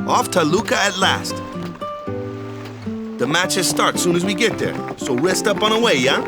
Off to Luca at last. The matches start soon as we get there, so rest up on the way, yeah?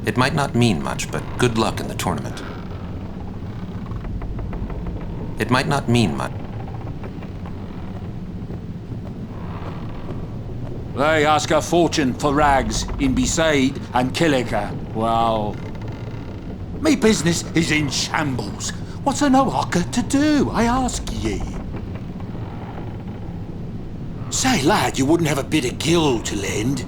It might not mean much, but good luck in the tournament. It might not mean much. They ask a fortune for rags in Besaid and Kilika. Well, me business is in shambles. What's an Aurochs to do, I ask ye? Say, lad, you wouldn't have a bit of gill to lend?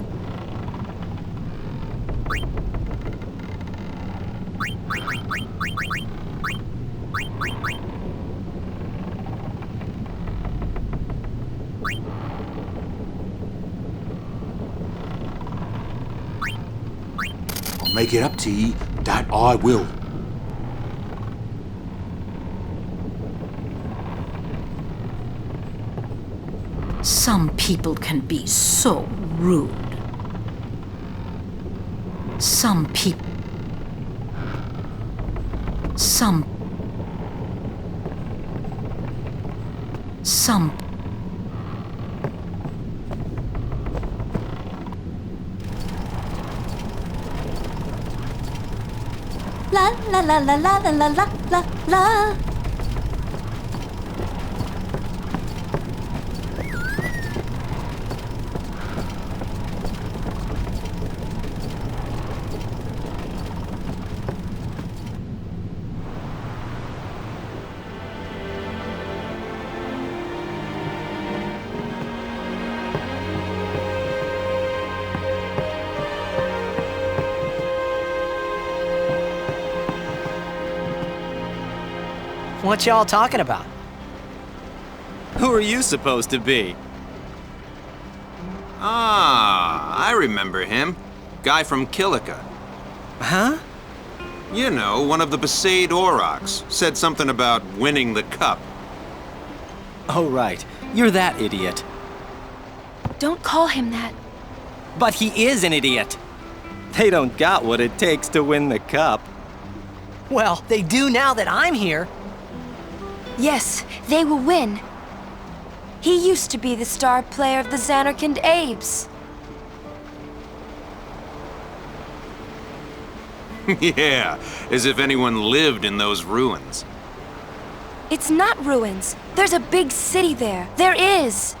Make it up to ye, that I will. Some people can be so rude. Some people... Some... La la la la la la la la la la. What y'all talking about? Who are you supposed to be? Ah, I remember him. Guy from Kilika. Huh? You know, one of the Besaid Aurochs. Said something about winning the cup. Oh, right. You're that idiot. Don't call him that. But he is an idiot. They don't got what it takes to win the cup. Well, they do now that I'm here. Yes, they will win. He used to be the star player of the Xanarkand Apes. Yeah, as if anyone lived in those ruins. It's not ruins. There's a big city there. There is.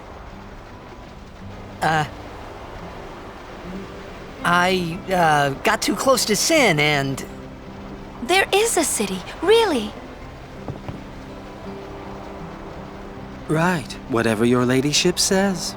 I got too close to Sin and... There is a city, really. Right. Whatever your ladyship says.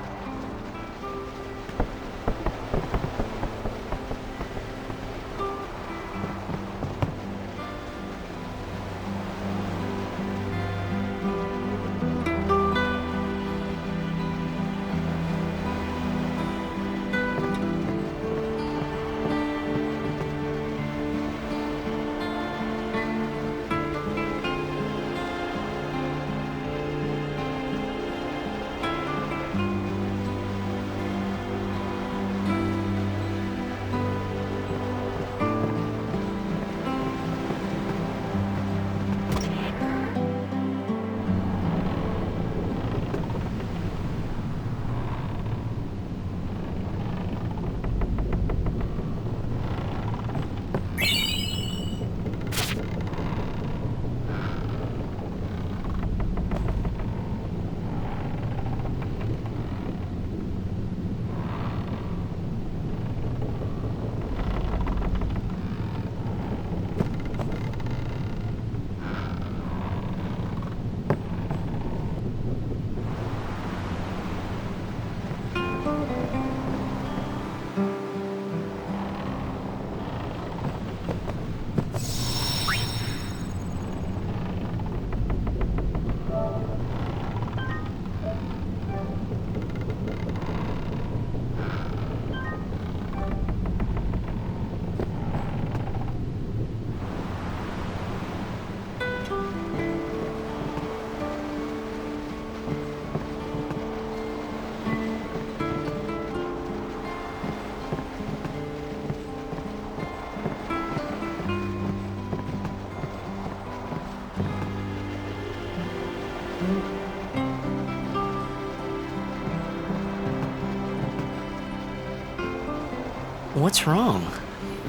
What's wrong?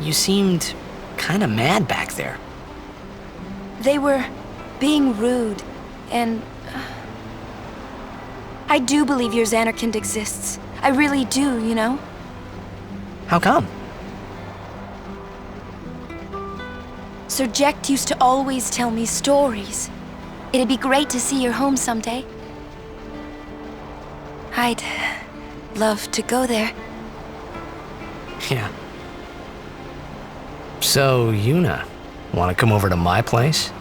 You seemed kinda mad back there. They were being rude, and... I do believe your Xanarkand exists. I really do, you know? How come? Sir Jecht used to always tell me stories. It'd be great to see your home someday. I'd love to go there. Yeah. So, Yuna, wanna come over to my place?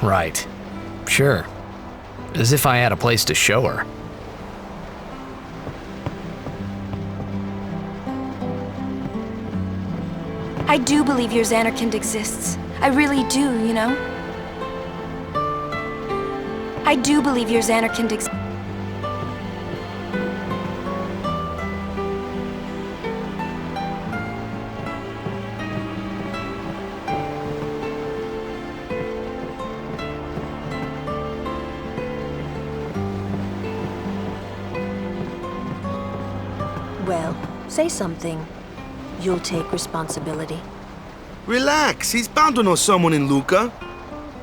Right. Sure. As if I had a place to show her. I do believe your Xanarkand exists. I really do, you know? I do believe your Xanarkand exists. Well, say something. You'll take responsibility. Relax, he's bound to know someone in Luca.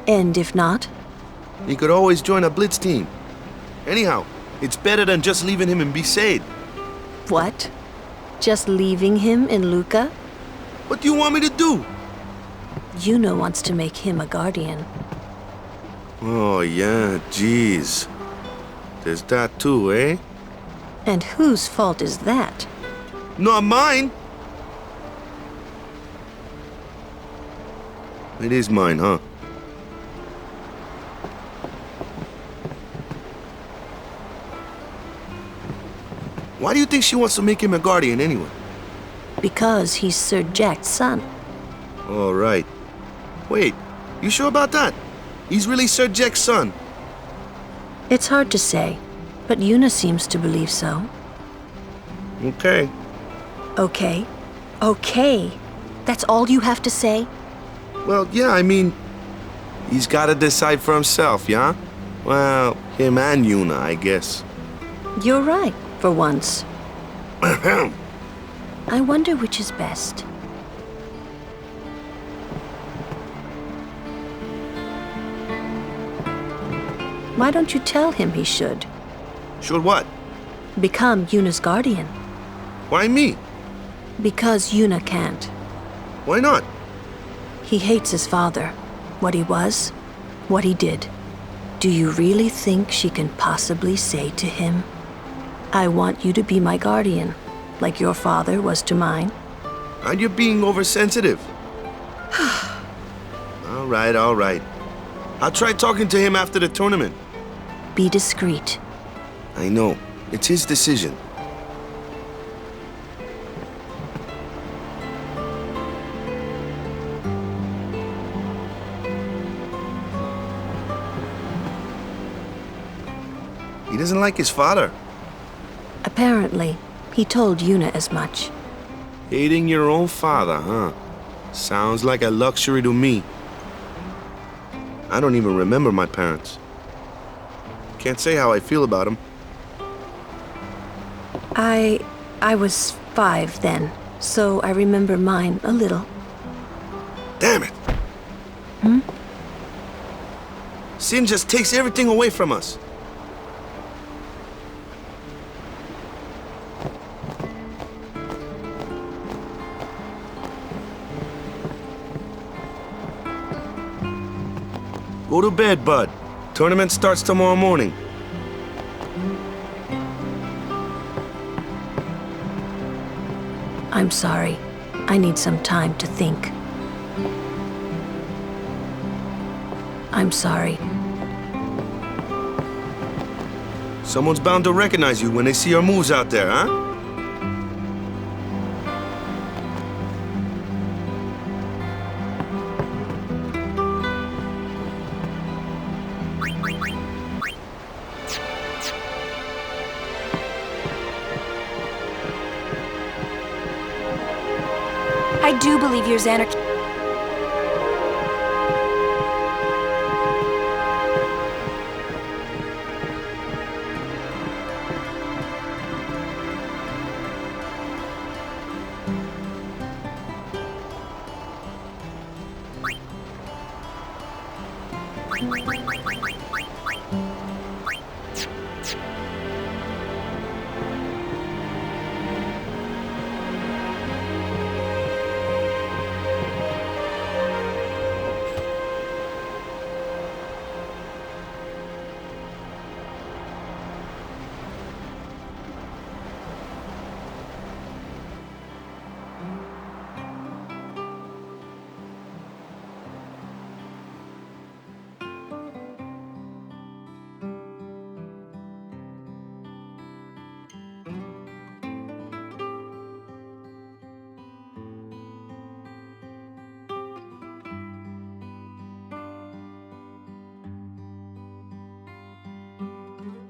And if not? He could always join a blitz team. Anyhow, it's better than just leaving him in Besaid. What? Just leaving him in Luca? What do you want me to do? Yuna wants to make him a guardian. Oh, yeah, jeez. There's that too, eh? And whose fault is that? Not mine. It is mine, huh? do you think she wants to make him a guardian anyway? Because he's Sir Jack's son. All right. Wait, you sure about that? He's really Sir Jack's son? It's hard to say, but Yuna seems to believe so. Okay. Okay. Okay. That's all you have to say? Well, yeah, I mean, he's got to decide for himself, yeah? Well, him and Yuna, I guess. You're right, for once. I wonder which is best. Why don't you tell him he should? Should what? Become Yuna's guardian. Why me? Because Yuna can't. Why not? He hates his father. What he was, what he did. Do you really think she can possibly say to him, I want you to be my guardian, like your father was to mine? And you're being oversensitive. All right, all right. I'll try talking to him after the tournament. Be discreet. I know. It's his decision. He doesn't like his father. Apparently, he told Yuna as much. Hating your own father, huh? Sounds like a luxury to me. I don't even remember my parents. Can't say how I feel about them. I was 5 then, so I remember mine a little. Damn it! Sin just takes everything away from us. Go to bed, bud. Tournament starts tomorrow morning. I'm sorry. I need some time to think. I'm sorry. Someone's bound to recognize you when they see our moves out there, huh? I do believe you're Xanark.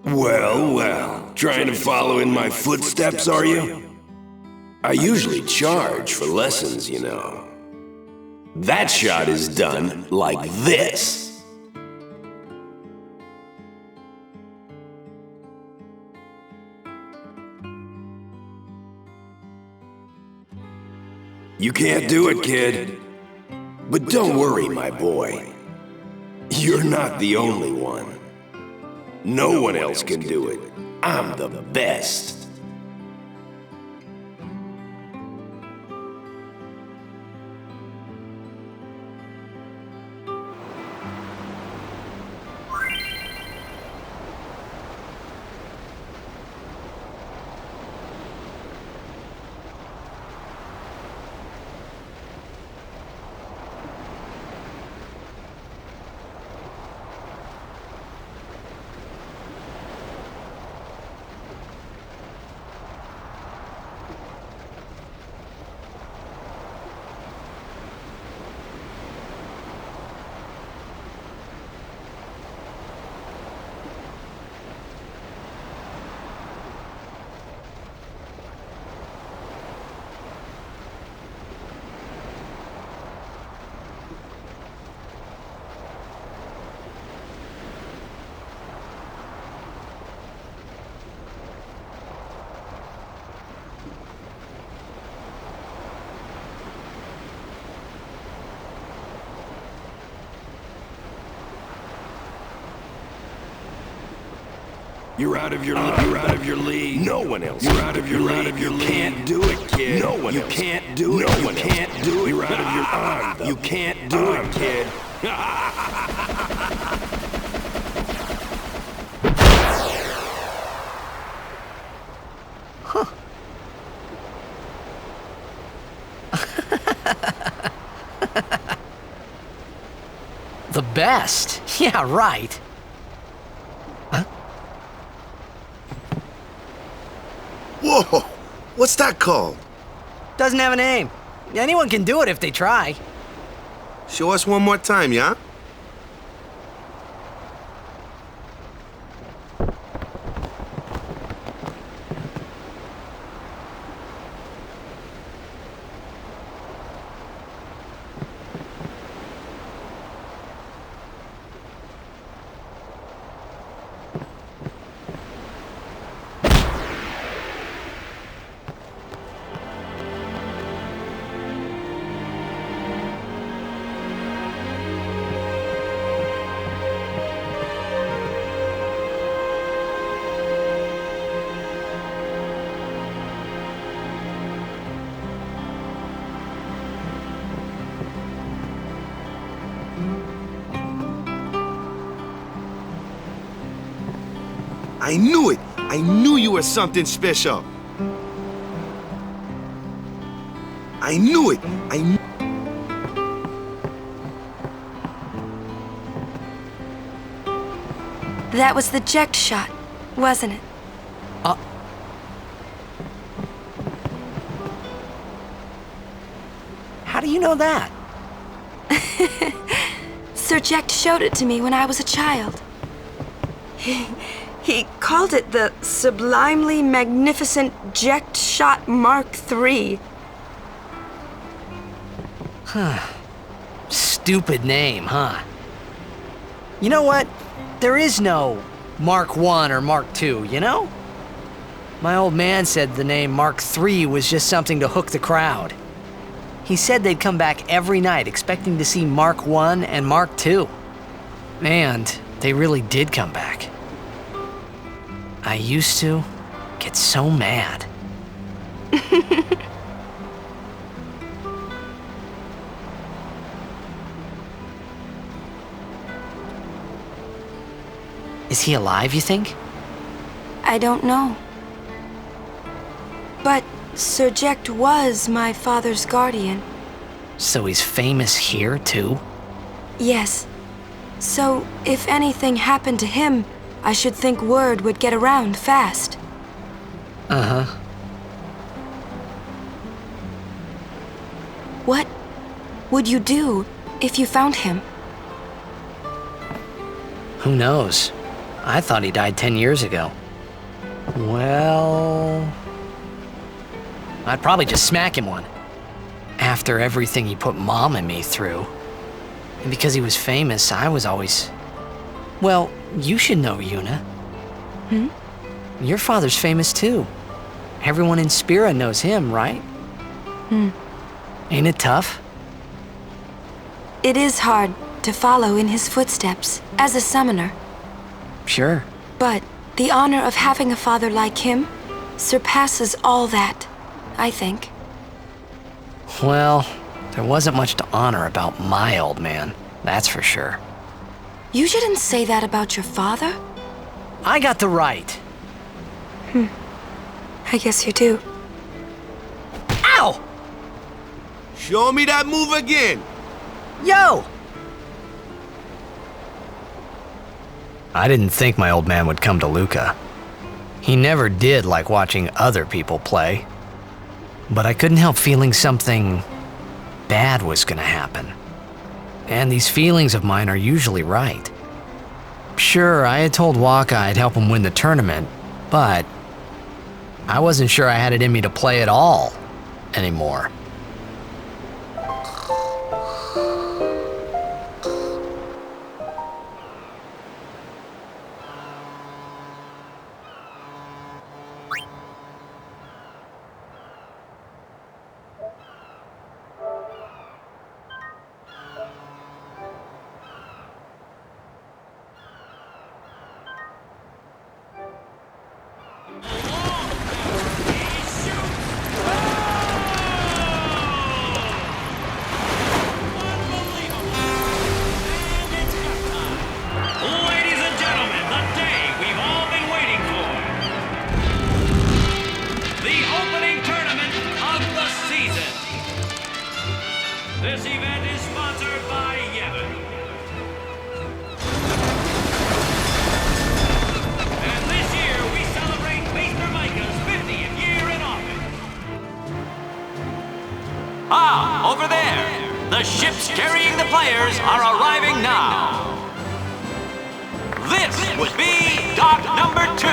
Well, well, trying to follow in my footsteps, are you? I usually charge for lessons, you know. That shot is done like this. You can't do it, kid. But don't worry, my boy. You're not the only one. No one else can do it. I'm the best. You're out of your league. No one else. You're out of your league. You can't do it, kid. No one else. You can't do it. No one can't do it. You're out of your arm. You can't do it, kid. Huh. The best? Yeah, right. Huh? Whoa! What's that called? Doesn't have a name. Anyone can do it if they try. Show us one more time, yeah? I knew it! I knew you were something special! I knew it! That was the eject shot, wasn't it? How do you know that? Sir Jack showed it to me when I was a child. He called it the Sublimely Magnificent Eject Shot Mark III. Stupid name, huh? You know what? There is no Mark I or Mark II, you know? My old man said the name Mark III was just something to hook the crowd. He said they'd come back every night expecting to see Mark I and Mark II. And they really did come back. I used to get so mad. Is he alive, you think? I don't know. But Sir Jack was my father's guardian. So he's famous here, too? Yes. So if anything happened to him, I should think word would get around fast. Uh-huh. What would you do if you found him? Who knows? I thought he died 10 years ago. Well... I'd probably just smack him one. After everything he put Mom and me through. And because he was famous, I was always... Well, you should know, Yuna. Your father's famous too. Everyone in Spira knows him, right? Ain't it tough? It is hard to follow in his footsteps as a summoner. Sure. But the honor of having a father like him surpasses all that, I think. Well, there wasn't much to honor about my old man, that's for sure. You shouldn't say that about your father. I got the right. I guess you do. Ow! Show me that move again! Yo! I didn't think my old man would come to Luca. He never did like watching other people play. But I couldn't help feeling something bad was gonna happen. And these feelings of mine are usually right. Sure, I had told Waka I'd help him win the tournament, but I wasn't sure I had it in me to play at all anymore. sponsored by Yevon. And this year, we celebrate Maester Micah's 50th year in office. Ah, over there. The ships carrying the players are arriving now. This would be dock number 2.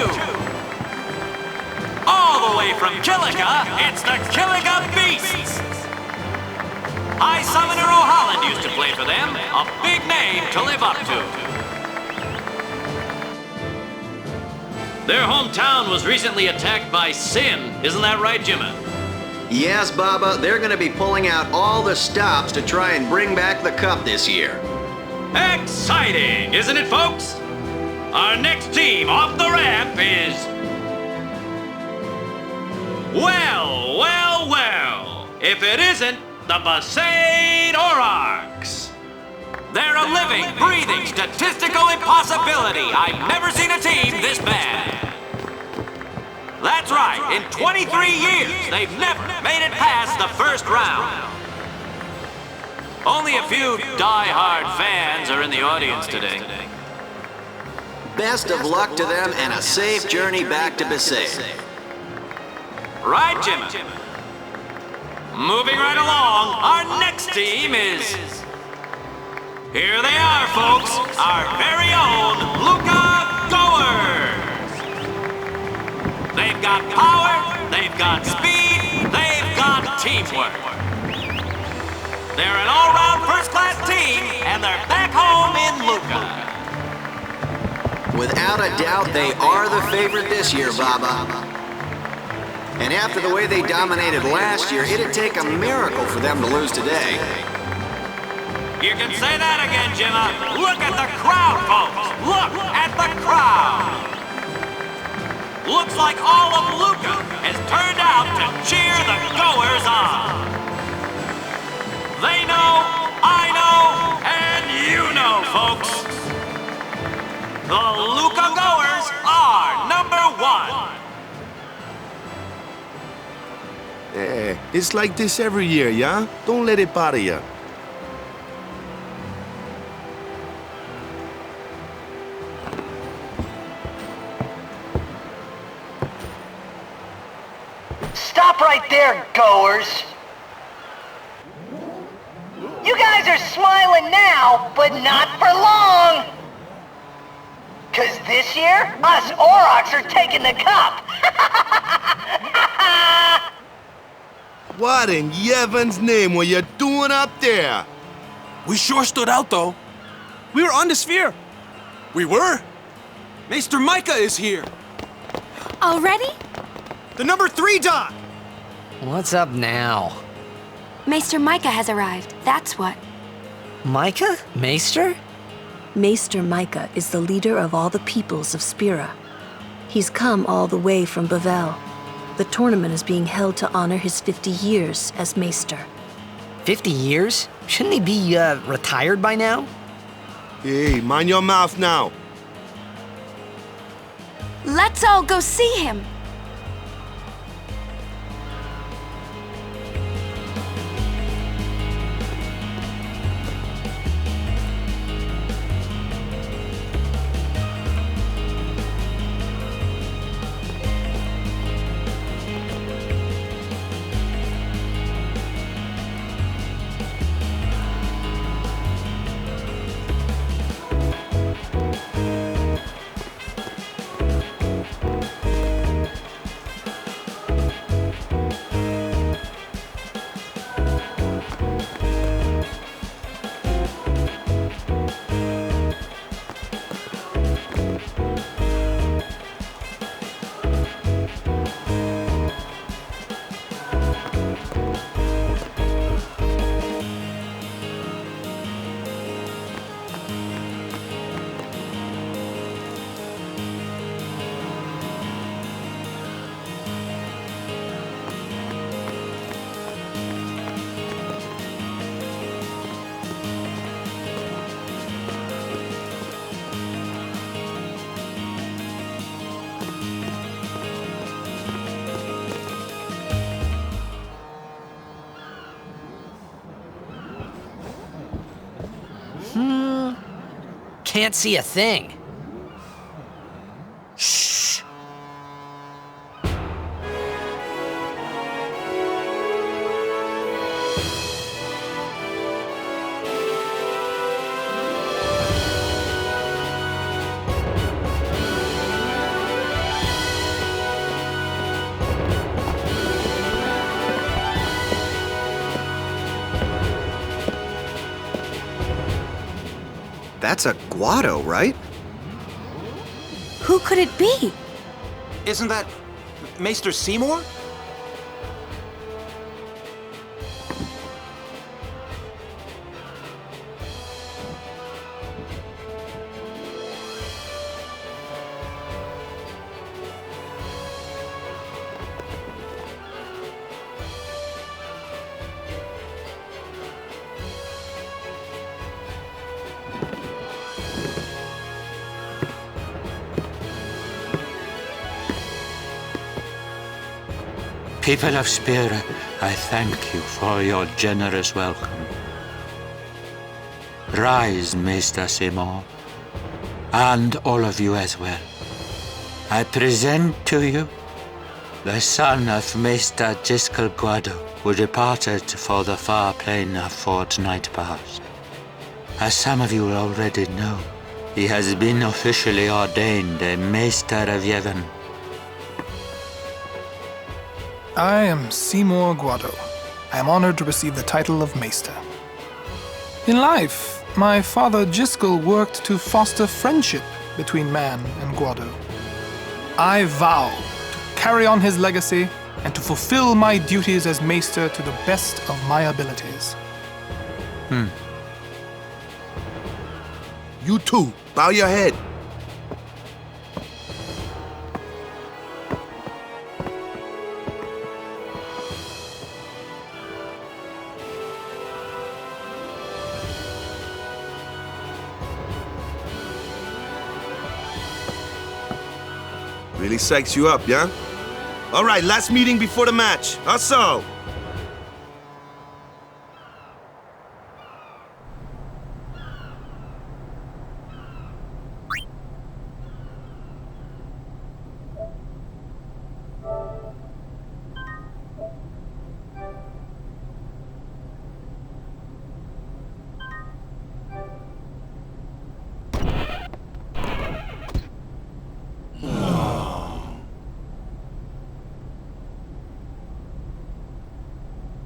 All the way from Kilika, it's the Kilika Beasts. High Summoner O'Holland used to play for them, a big name to live up to. Their hometown was recently attacked by Sin, isn't that right, Jimmy? Yes, Baba, they're gonna be pulling out all the stops to try and bring back the cup this year. Exciting, isn't it, folks? Our next team off the ramp is... Well, if it isn't the Besaid Aurochs. They're a living, breathing, statistical impossibility. I've never seen a team this bad. That's right, in 23 years, they've never made it past the first round. Only a few die-hard fans are in the audience today. Best of luck to them and a safe journey back to Besaid. Right, Jimmy? Moving right along, our next team is... Here they are, folks, our very own Luca Goers. They've got power, they've got speed, they've got teamwork. They're an all-round first-class team, and they're back home in Luca. Without a doubt, they are the favorite this year, Baba. And after the way they dominated last year, it'd take a miracle for them to lose today. You can say that again, Jimmy. Look at the crowd, folks. Look at the crowd. Looks like all of Luca has turned out to cheer the Goers on. They know, I know, and you know, folks. The Luca Goers are #1. It's like this every year, yeah? Don't let it bother you. Stop right there, Goers! You guys are smiling now, but not for long! 'Cause this year, us Aurochs are taking the cup! What in Yevon's name were you doing up there? We sure stood out, though. We were on the sphere. We were. Maester Micah is here. Already? The number 3 dock. What's up now? Maester Micah has arrived, that's what. Micah? Maester? Maester Micah is the leader of all the peoples of Spira. He's come all the way from Bavel. The tournament is being held to honor his 50 years as Maester. 50 years? Shouldn't he be, retired by now? Hey, mind your mouth now. Let's all go see him. Can't see a thing. Shh. That's a Guado, right? Who could it be? Isn't that Maester Seymour? People of Spirit, I thank you for your generous welcome. Rise, Maester Seymour, and all of you as well. I present to you the son of Maester Jiskel Guado, who departed for the far plain a fortnight past. As some of you already know, he has been officially ordained a Maester of Yevon. I am Seymour Guado. I am honored to receive the title of Maester. In life, my father Jiskel worked to foster friendship between man and Guado. I vow to carry on his legacy and to fulfill my duties as Maester to the best of my abilities. You too. Bow your head. Really psychs you up, yeah? All right, last meeting before the match. Hustle!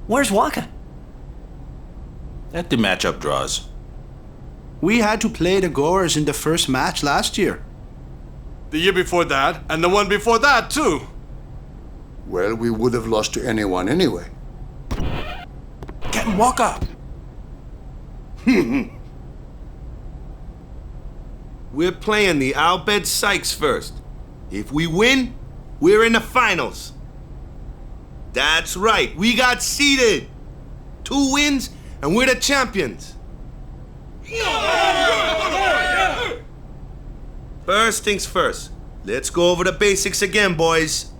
Where's Waka? At the matchup draws. We had to play the Gorers in the first match last year. The year before that, and the one before that, too. Well, we would have lost to anyone anyway. Get Waka! We're playing the Al Bhed Sykes first. If we win, we're in the finals. That's right, we got seeded. 2 wins, and we're the champions. First things first, let's go over the basics again, boys.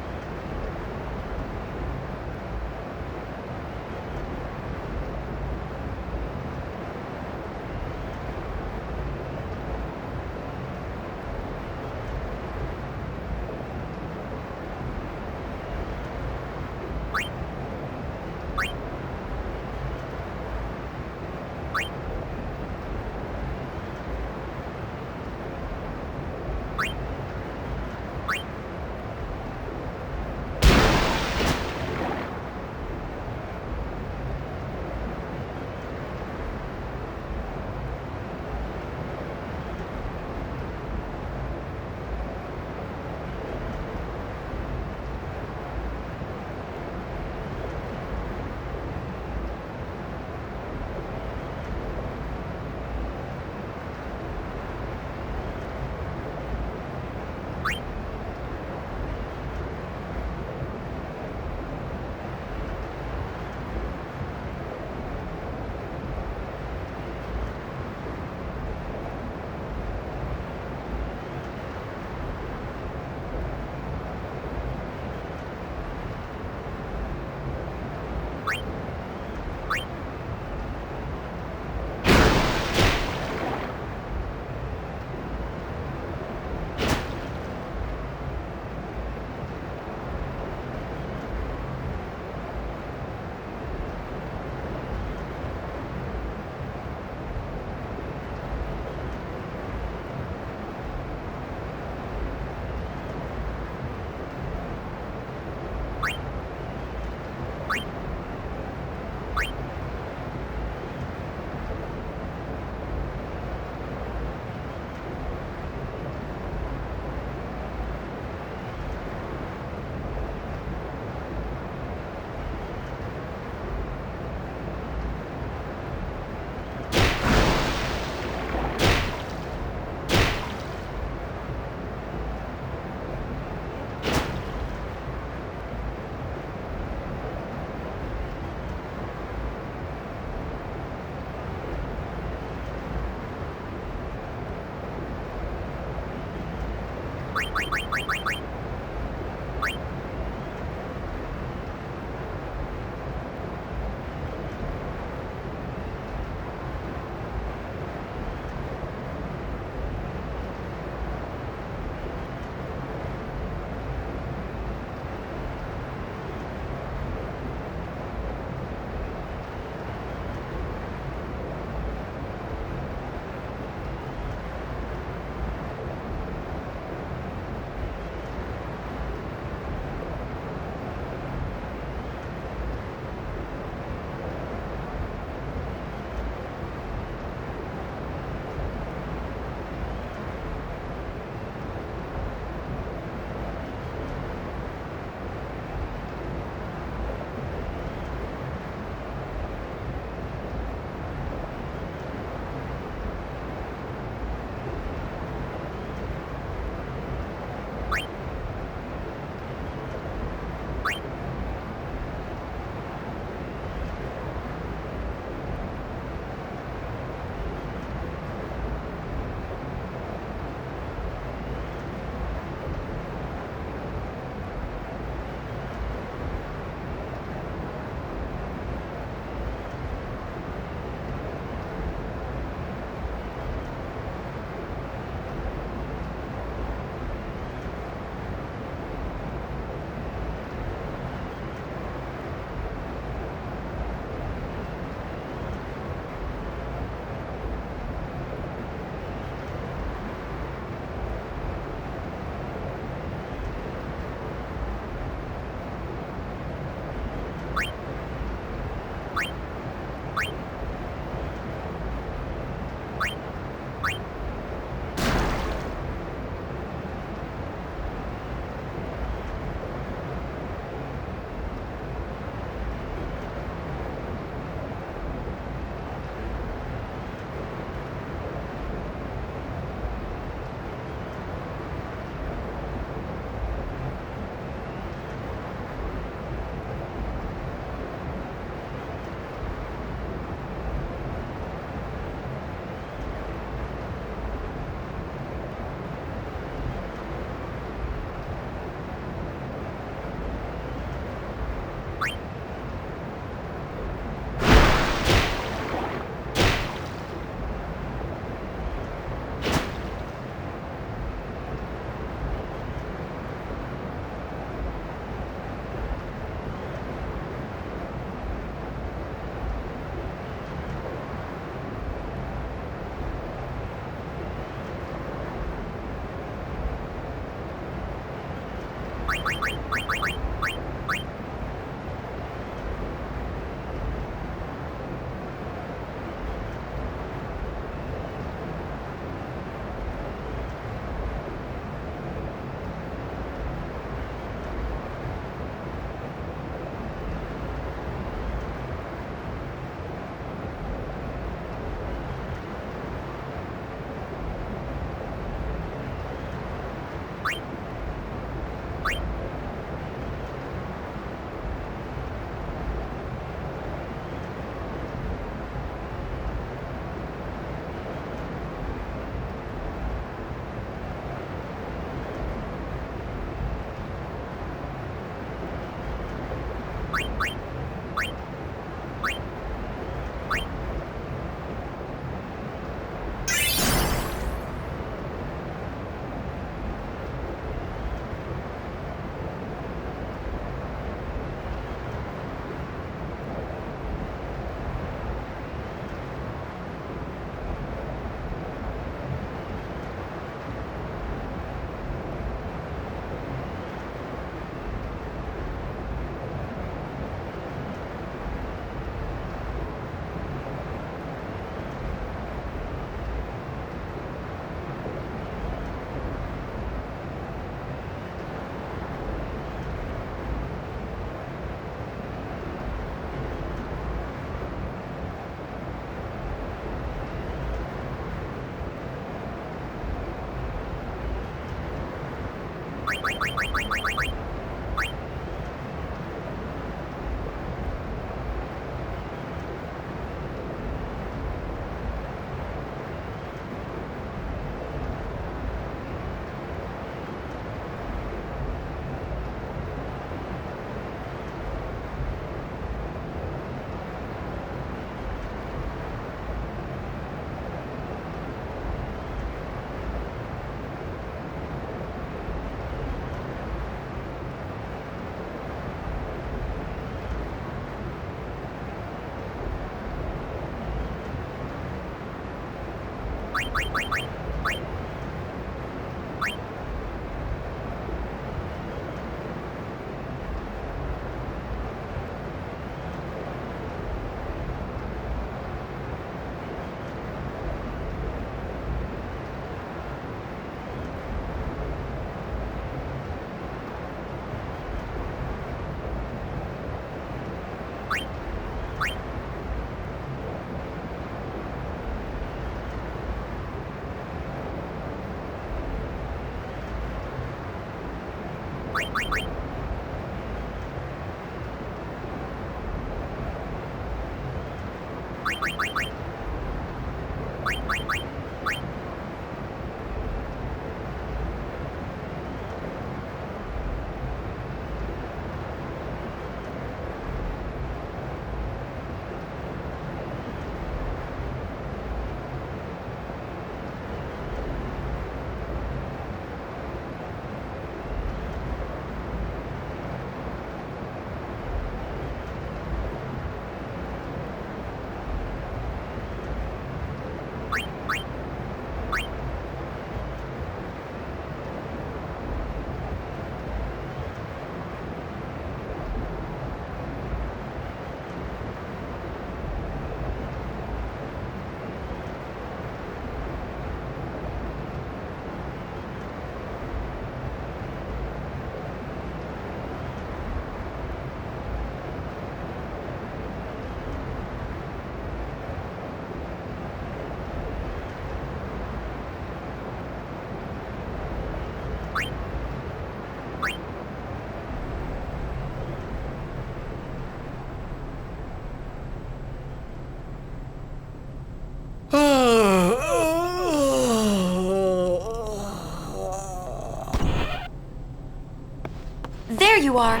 There you are.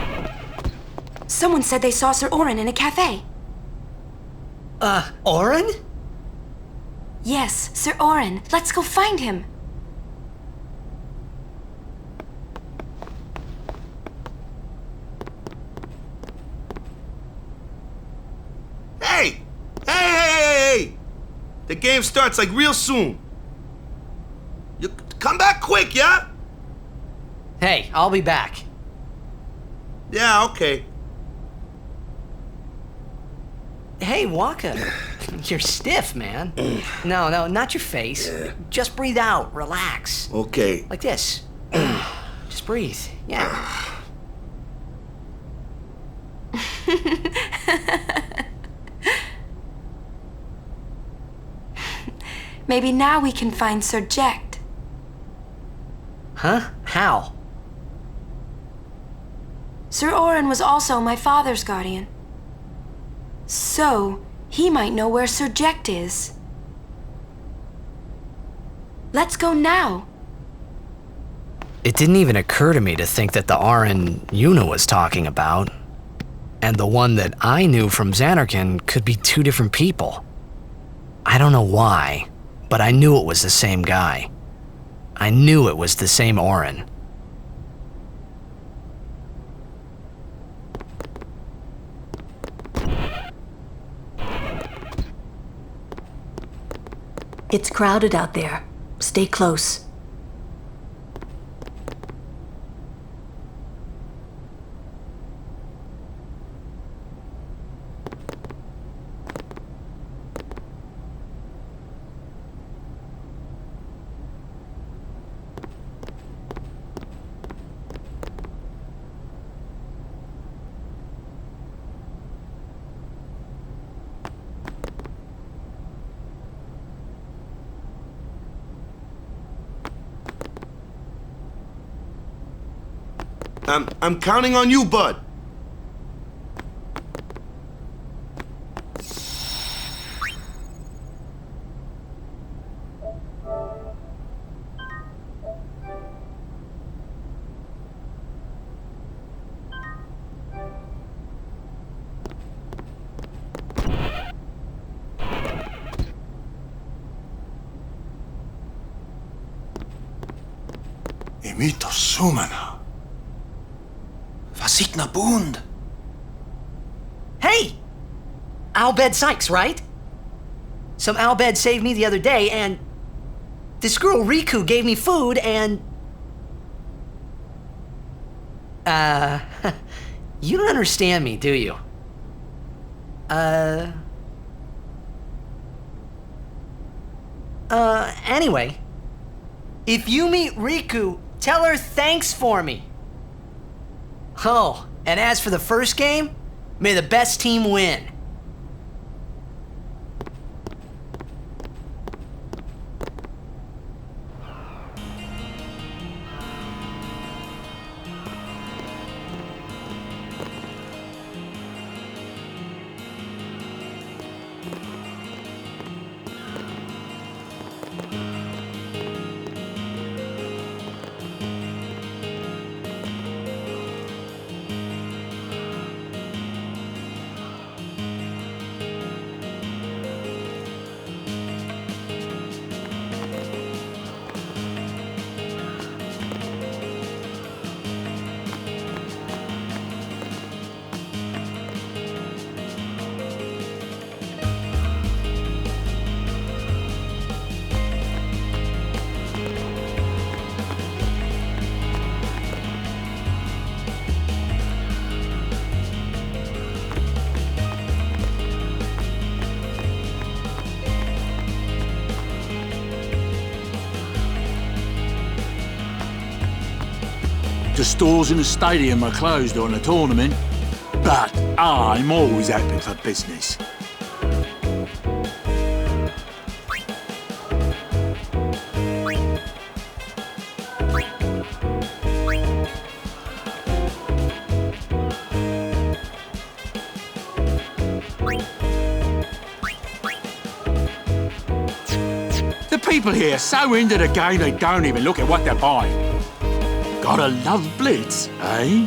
Someone said they saw Sir Orin in a cafe. Orin? Yes, Sir Orin. Let's go find him. Hey! Hey! The game starts like real soon. You come back quick, yeah? Hey, I'll be back. Yeah, okay. Hey, Waka. You're stiff, man. No, not your face. Just breathe out. Relax. Okay. Like this. Just breathe. Yeah. Maybe now we can find Sir Jecht. Huh? How? Sir Orin was also my father's guardian. So, he might know where Sir Jecht is. Let's go now. It didn't even occur to me to think that the Orin Yuna was talking about, and the one that I knew from Zanarkand could be two different people. I don't know why, but I knew it was the same guy. I knew it was the same Orin. It's crowded out there. Stay close. I'm counting on you, bud. Imito Sumana. Vasikna Bund. Hey! Albed Sykes, right? Some Albed saved me the other day, and This girl Riku gave me food and... you don't understand me, do you? Anyway. If you meet Riku, tell her thanks for me. Oh, and as for the first game, may the best team win. The stores in the stadium are closed during the tournament, but I'm always open for business. The people here are so into the game they don't even look at what they're buying. Gotta love Blitz, eh?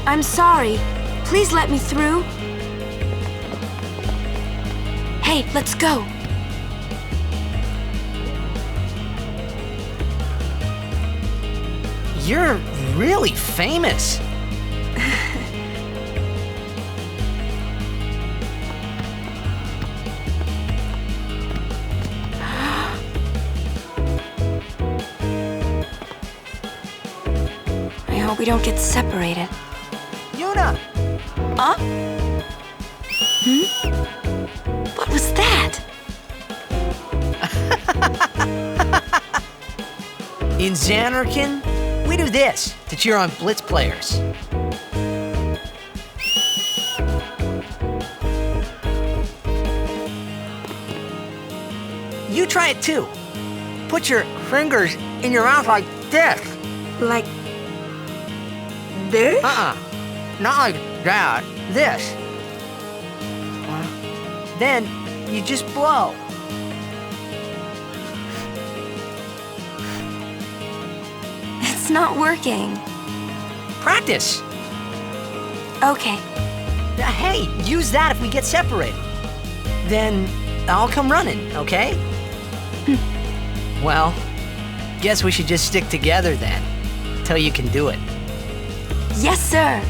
I'm sorry. Please let me through. Hey, let's go. You're really famous. I hope we don't get separated. Yuna! Huh? What was that? In Zanarkand, we do this to cheer on Blitz players. You try it too. Put your fingers in your mouth like this. Like this? Not like that. This. Then you just blow. It It's not working. Practice. Okay. Hey, use that if we get separated. Then I'll come running, okay? Well, guess we should just stick together then, till you can do it. Yes, sir.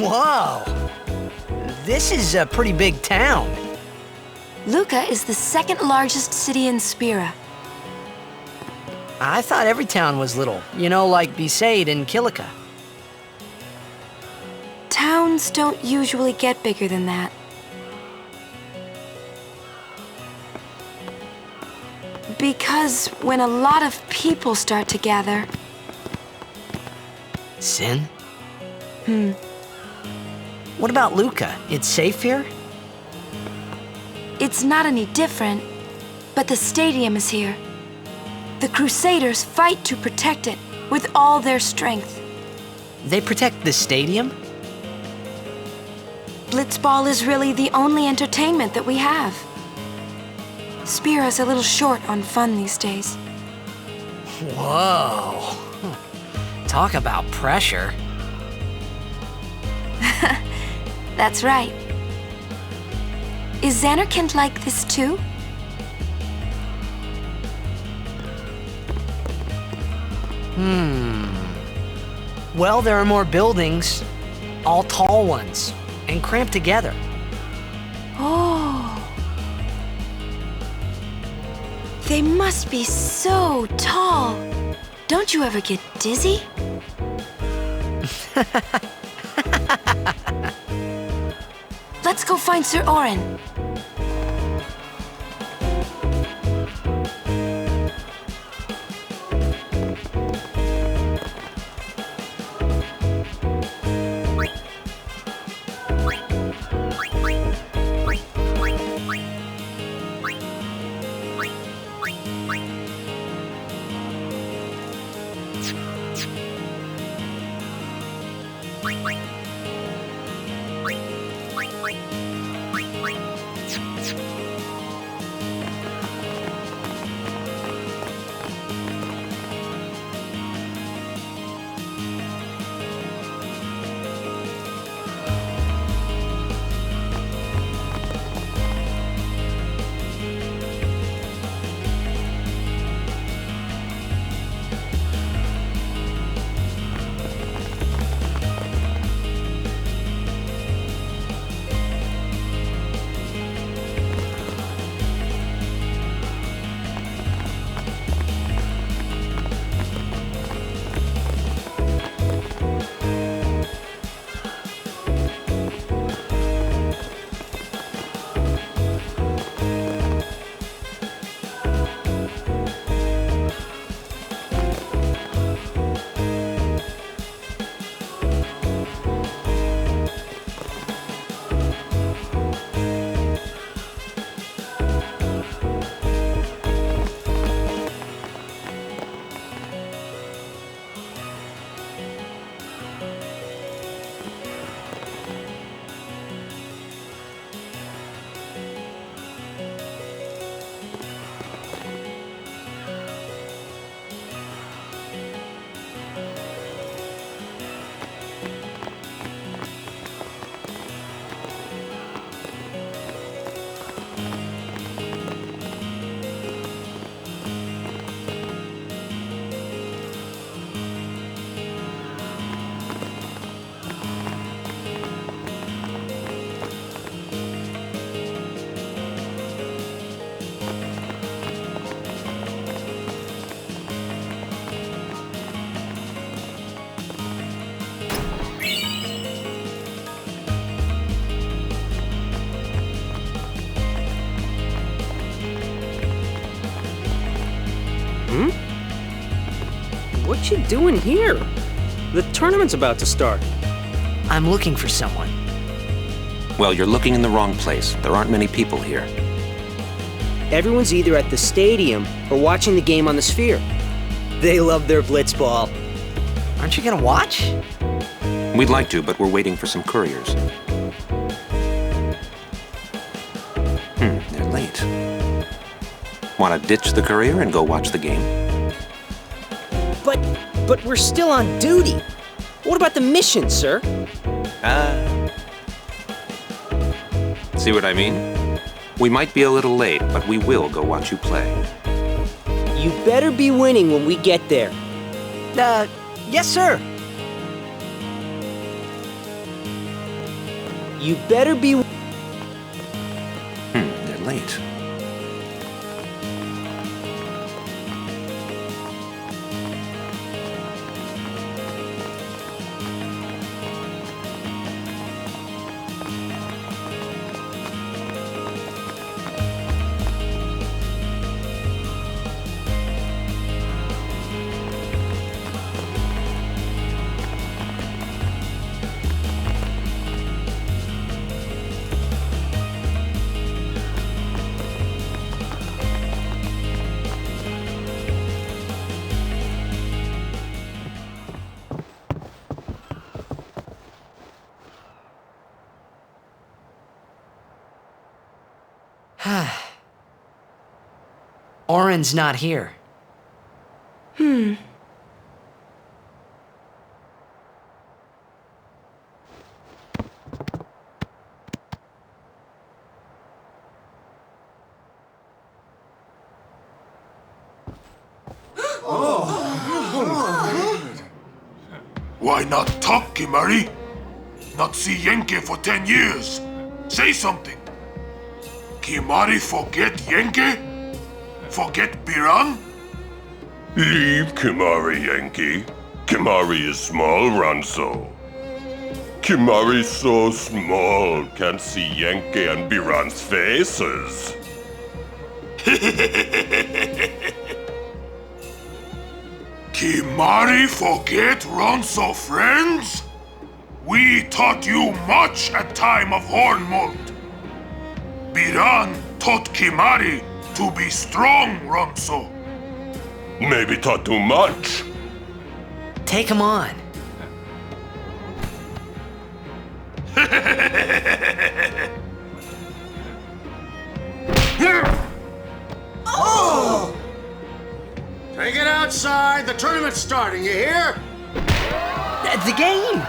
Whoa! This is a pretty big town. Luca is the second largest city in Spira. I thought every town was little. You know, like Besaid and Kilika. Towns don't usually get bigger than that. Because when a lot of people start to gather... Sin? What about Luca? It's safe here? It's not any different, but the stadium is here. The Crusaders fight to protect it with all their strength. They protect the stadium? Blitzball is really the only entertainment that we have. Spira's a little short on fun these days. Whoa. Talk about pressure. That's right. Is Zanarkand like this too? Well, there are more buildings, all tall ones, and cramped together. Oh. They must be so tall. Don't you ever get dizzy? Let's go find Sir Orin. What you doing here? The tournament's about to start. I'm looking for someone. Well, you're looking in the wrong place. There aren't many people here. Everyone's either at the stadium or watching the game on the Sphere. They love their Blitzball. Aren't you gonna watch? We'd like to, but we're waiting for some couriers. They're late. Want to ditch the courier and go watch the game? But we're still on duty. What about the mission, sir? See what I mean? We might be a little late, but we will go watch you play. You better be winning when we get there. Yes, sir. You better be... They're late. Oren's not here. Why not talk, Kimahri? Not see Yenke for 10 years. Say something. Kimahri forget Yenke? Forget Biran? Leave Kimahri, Yenke. Kimahri is small, Ranso. Kimahri's so small, can't see Yenke and Biran's faces. Kimahri forget Ranso friends? We taught you much at time of Hornmold. Biran taught Kimahri to be strong, Ranso. Maybe taught too much. Take him on. Oh! Take it outside. The tournament's starting, you hear? The game!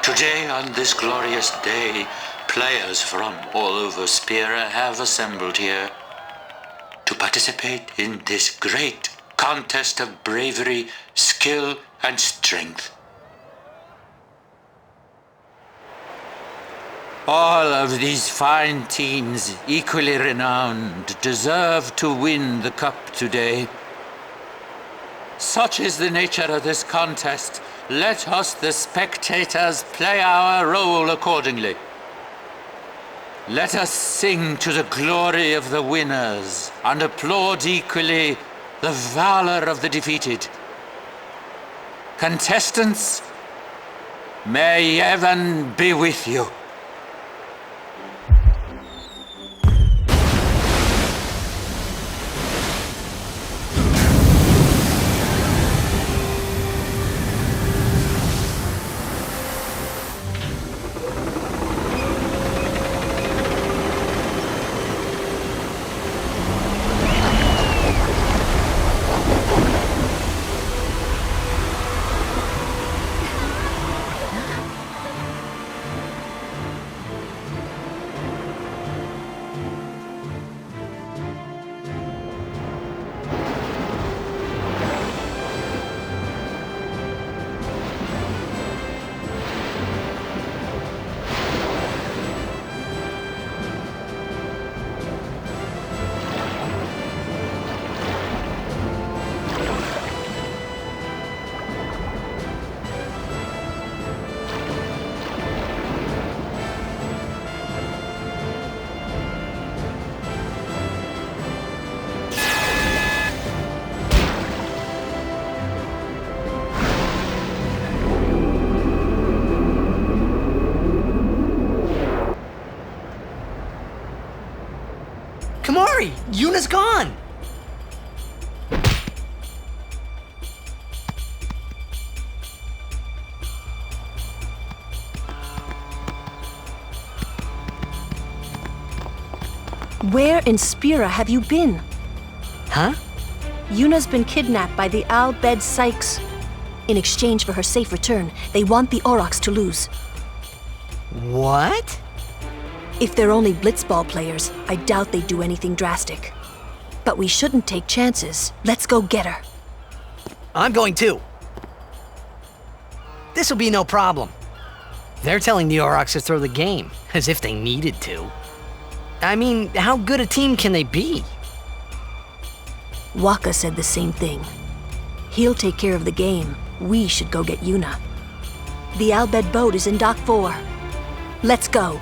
Today, on this glorious day, players from all over Spira have assembled here to participate in this great contest of bravery, skill, and strength. All of these fine teams, equally renowned, deserve to win the cup today. Such is the nature of this contest. Let us, the spectators, play our role accordingly. Let us sing to the glory of the winners and applaud equally the valor of the defeated. Contestants, may heaven be with you. Kimahri! Yuna's gone! Where in Spira have you been? Huh? Yuna's been kidnapped by the Al-Bed Sykes. In exchange for her safe return, they want the Aurochs to lose. What? If they're only Blitzball players, I doubt they'd do anything drastic. But we shouldn't take chances. Let's go get her. I'm going too. This'll be no problem. They're telling the Aurochs to throw the game, as if they needed to. I mean, how good a team can they be? Waka said the same thing. He'll take care of the game. We should go get Yuna. The Al Bhed boat is in Dock 4. Let's go.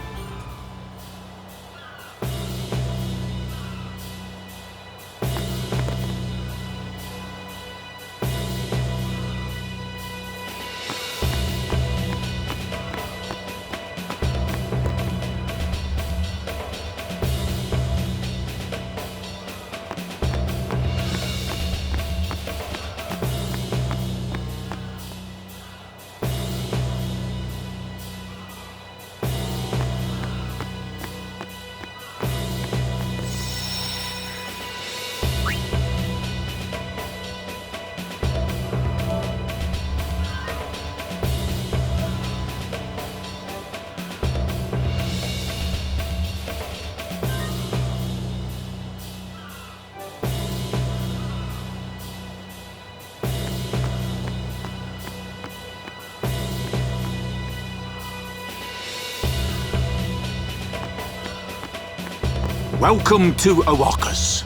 Welcome to Aurochs.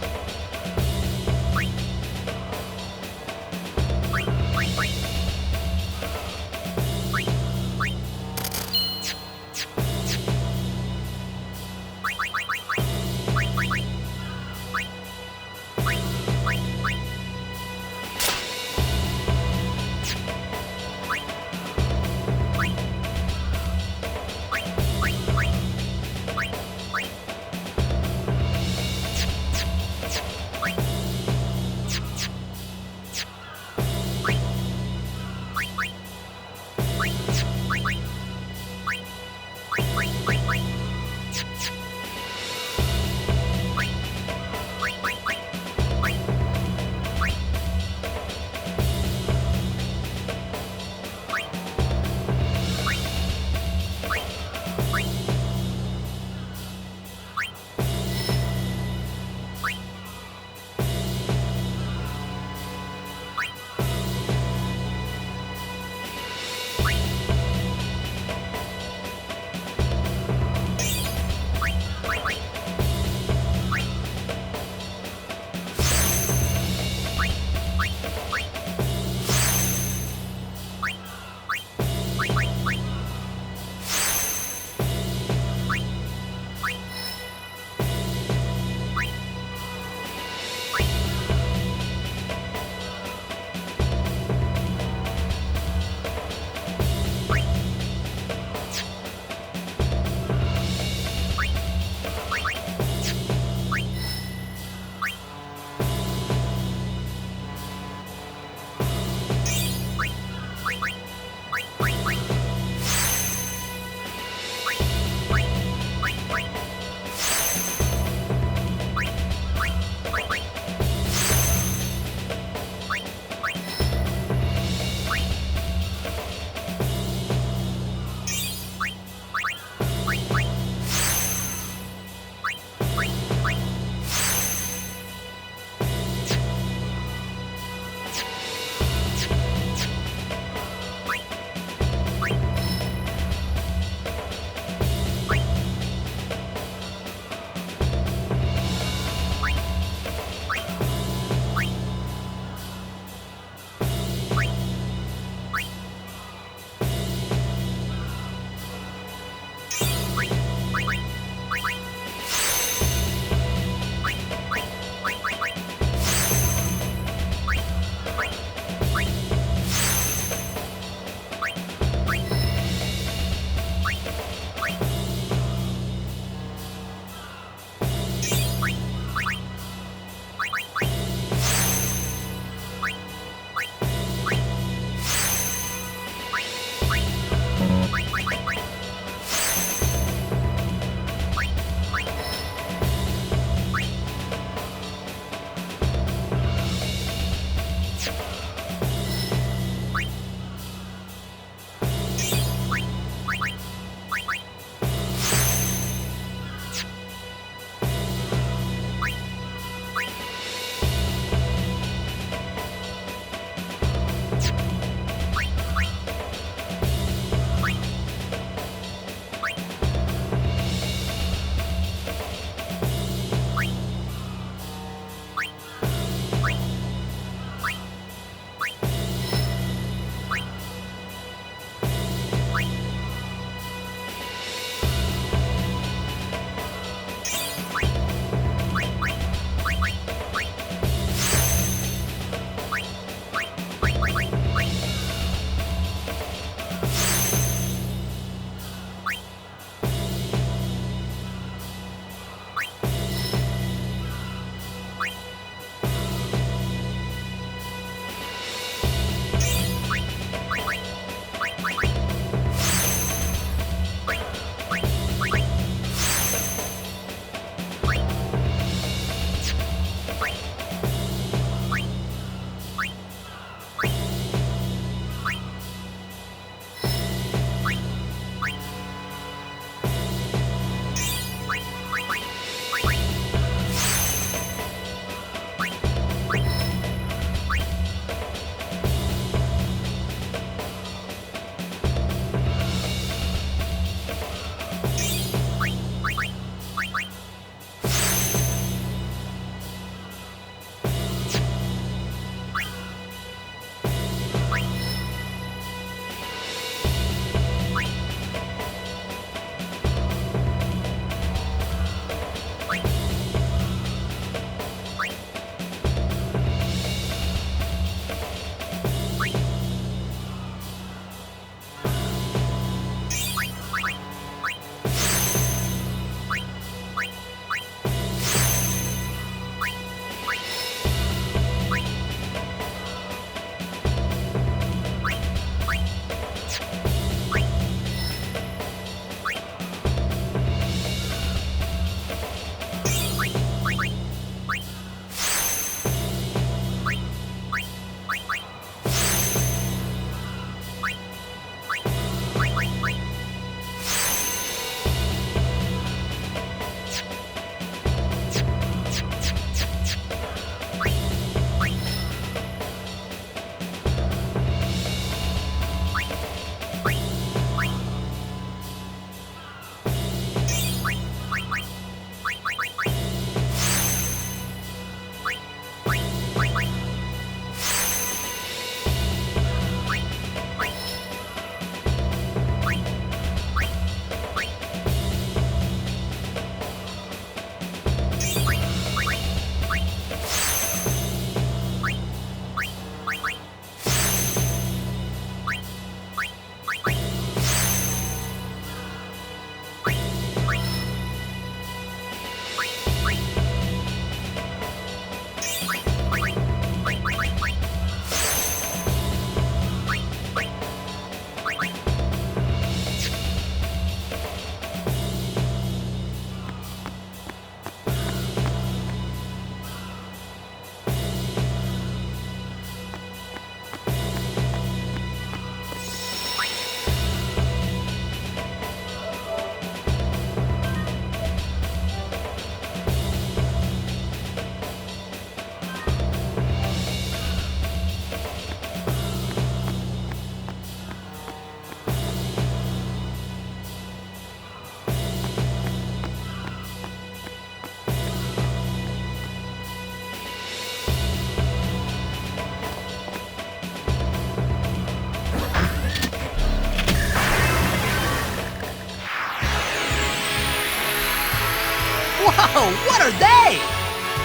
Whoa, what are they?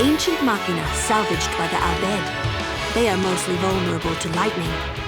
Ancient machina salvaged by the Al Bhed. They are mostly vulnerable to lightning.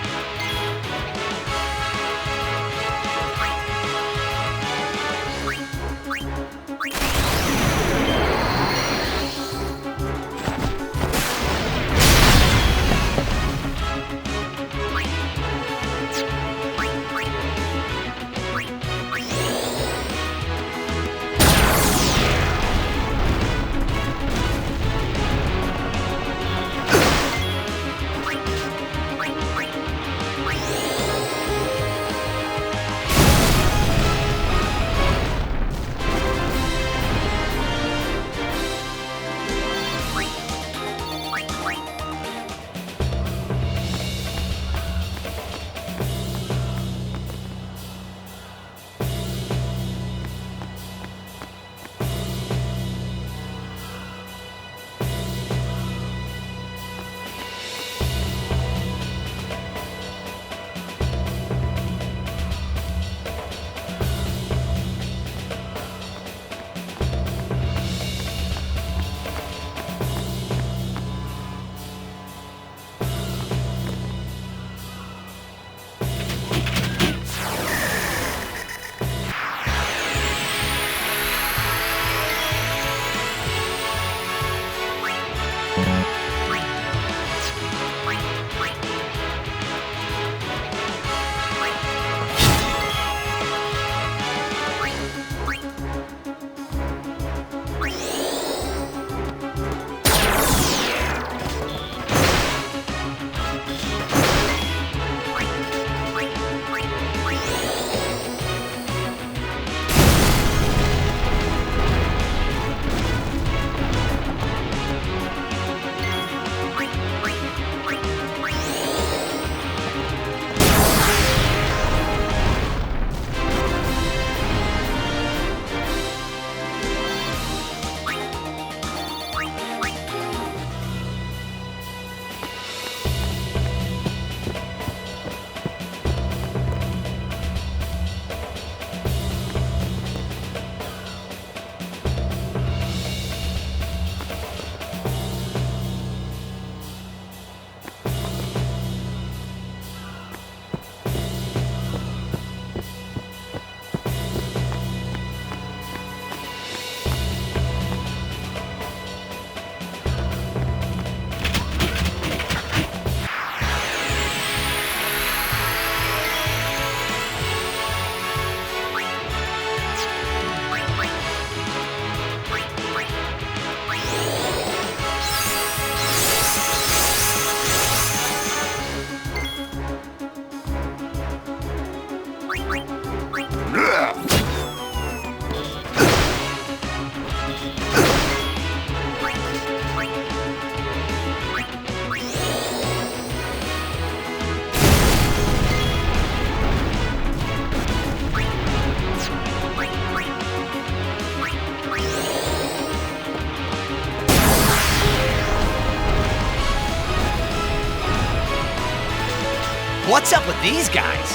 What's up with these guys?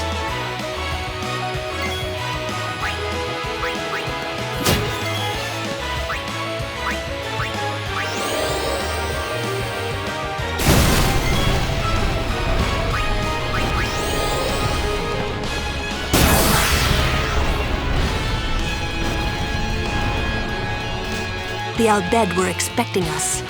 The Al Bhed were expecting us.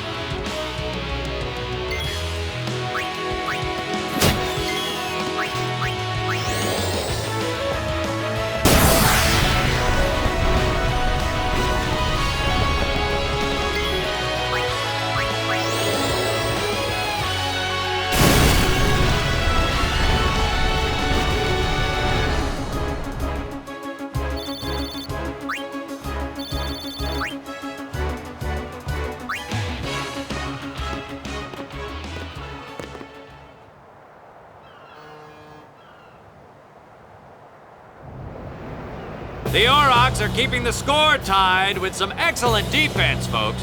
The Aurochs are keeping the score tied with some excellent defense, folks.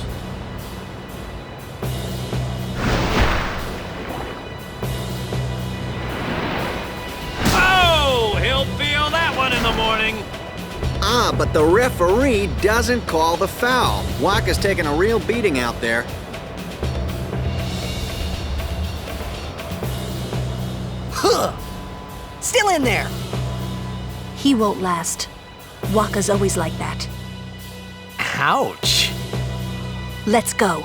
Oh, he'll feel that one in the morning. But the referee doesn't call the foul. Waka's taking a real beating out there. Huh! Still in there! He won't last. Waka's always like that. Ouch. Let's go.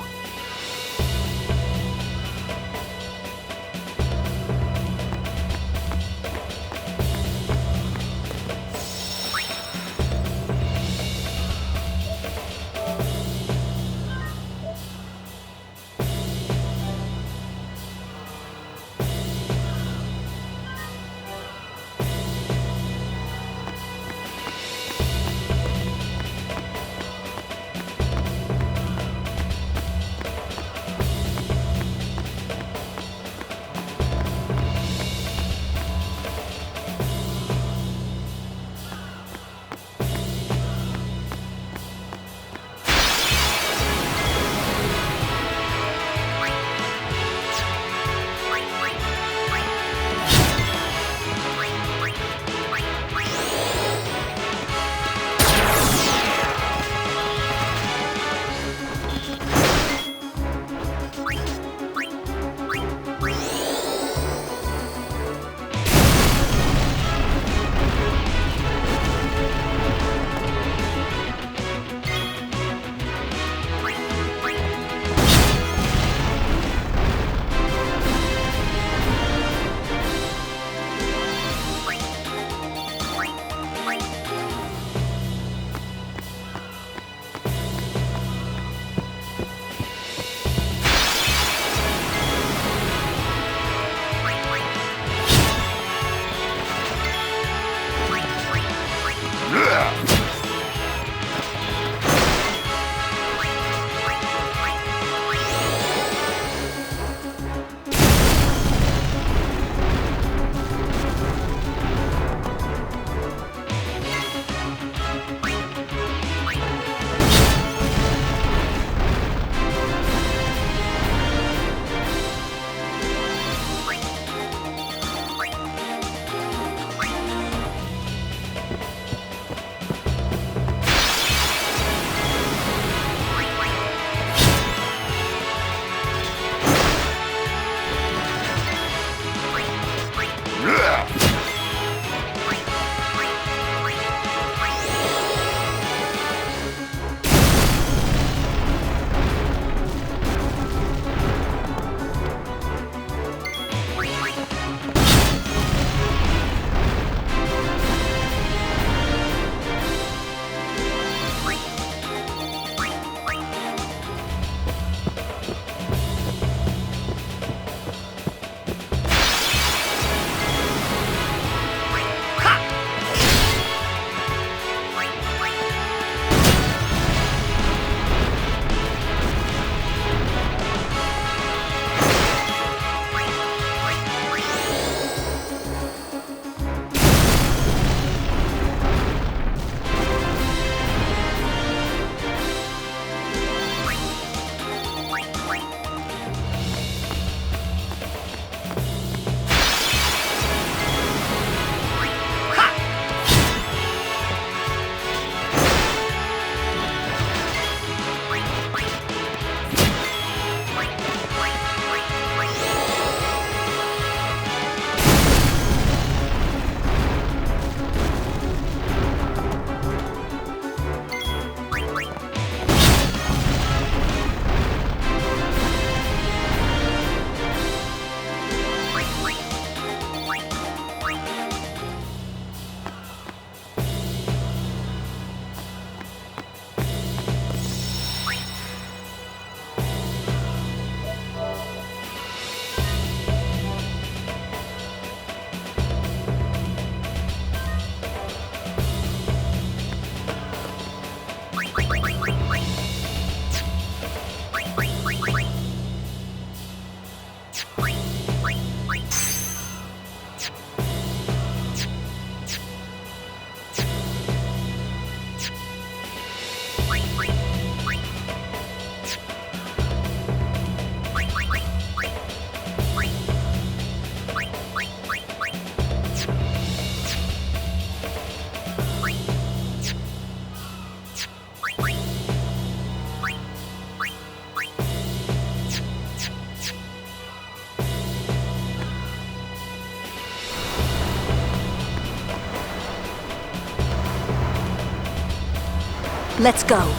Let's go.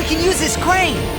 We can use this crane!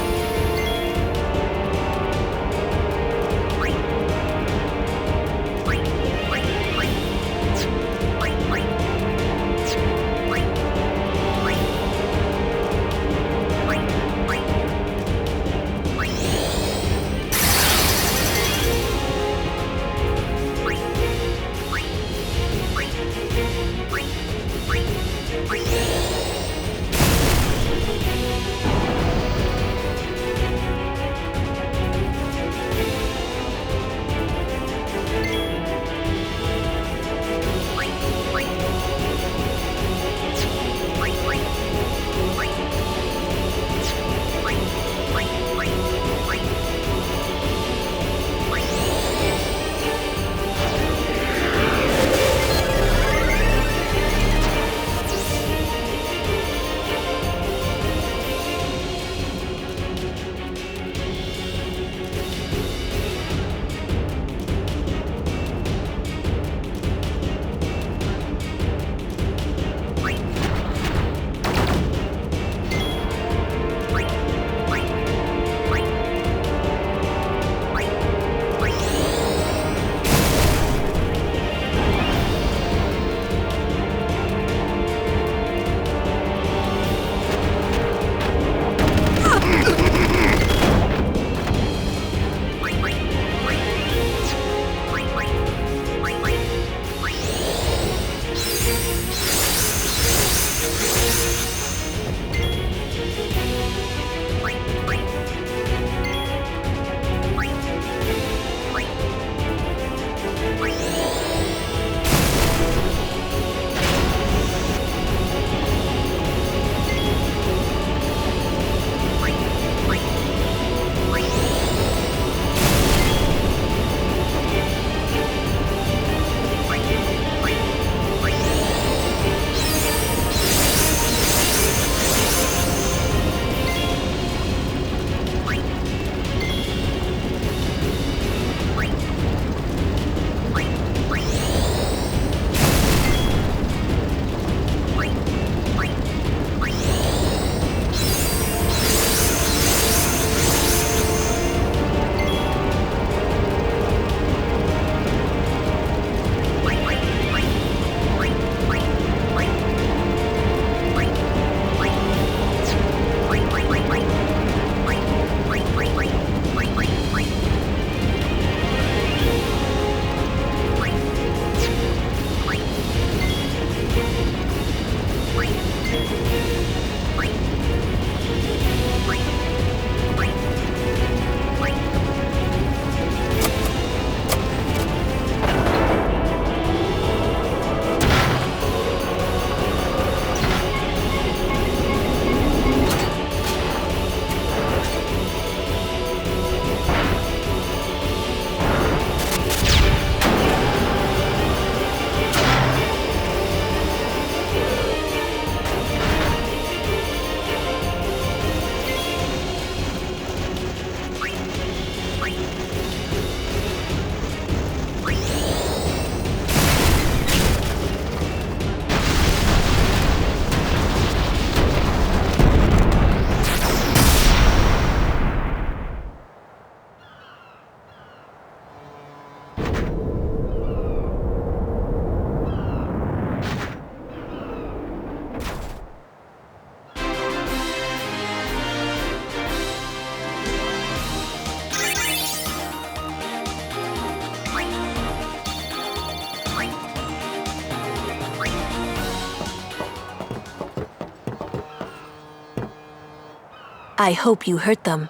I hope you hurt them.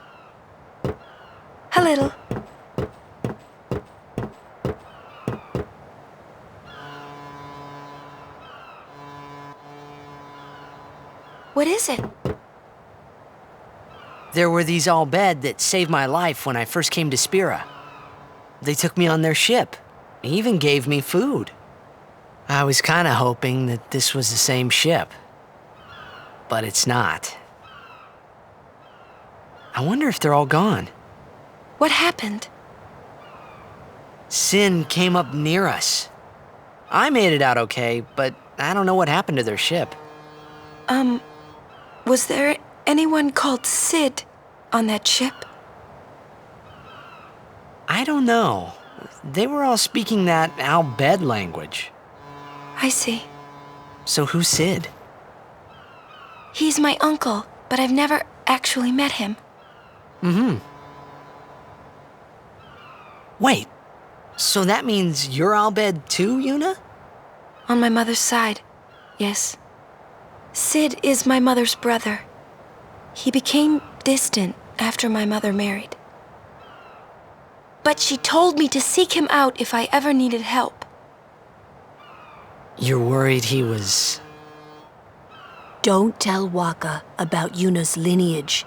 A little. What is it? There were these Al Bhed that saved my life when I first came to Spira. They took me on their ship. They even gave me food. I was kind of hoping that this was the same ship. But it's not. I wonder if they're all gone. What happened? Sin came up near us. I made it out okay, but I don't know what happened to their ship. Was there anyone called Sid on that ship? I don't know. They were all speaking that Al Bhed language. I see. So who's Sid? He's my uncle, but I've never actually met him. Mm-hmm. Wait, so that means you're Al Bhed too, Yuna? On my mother's side, yes. Sid is my mother's brother. He became distant after my mother married. But she told me to seek him out if I ever needed help. You're worried he was... Don't tell Waka about Yuna's lineage.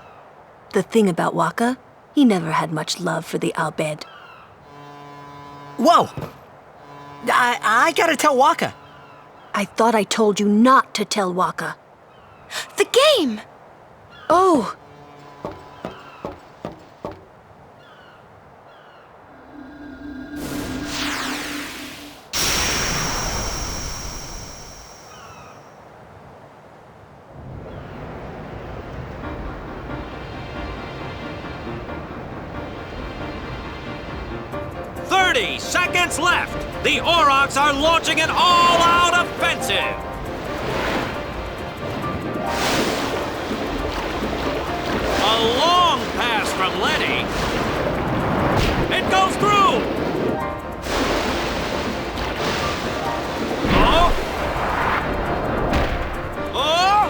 The thing about Waka, he never had much love for the Al Bhed. Whoa! I gotta tell Waka. I thought I told you not to tell Waka. The game! Oh! Seconds left. The Aurochs are launching an all-out offensive. A long pass from Lenny. It goes through. Oh. Oh.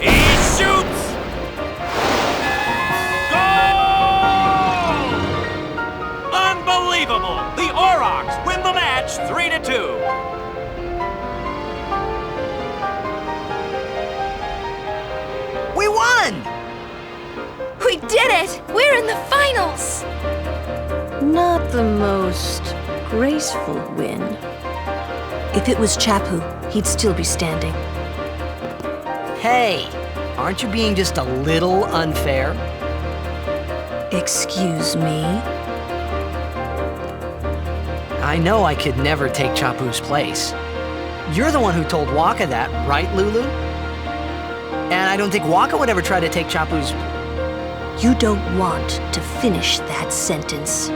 He shoots. Unbelievable! The Aurochs win the match 3-2. We won! We did it! We're in the finals! Not the most graceful win. If it was Chapu, he'd still be standing. Hey, aren't you being just a little unfair? Excuse me? I know I could never take Chapu's place. You're the one who told Waka that, right, Lulu? And I don't think Waka would ever try to take Chapu's... You don't want to finish that sentence.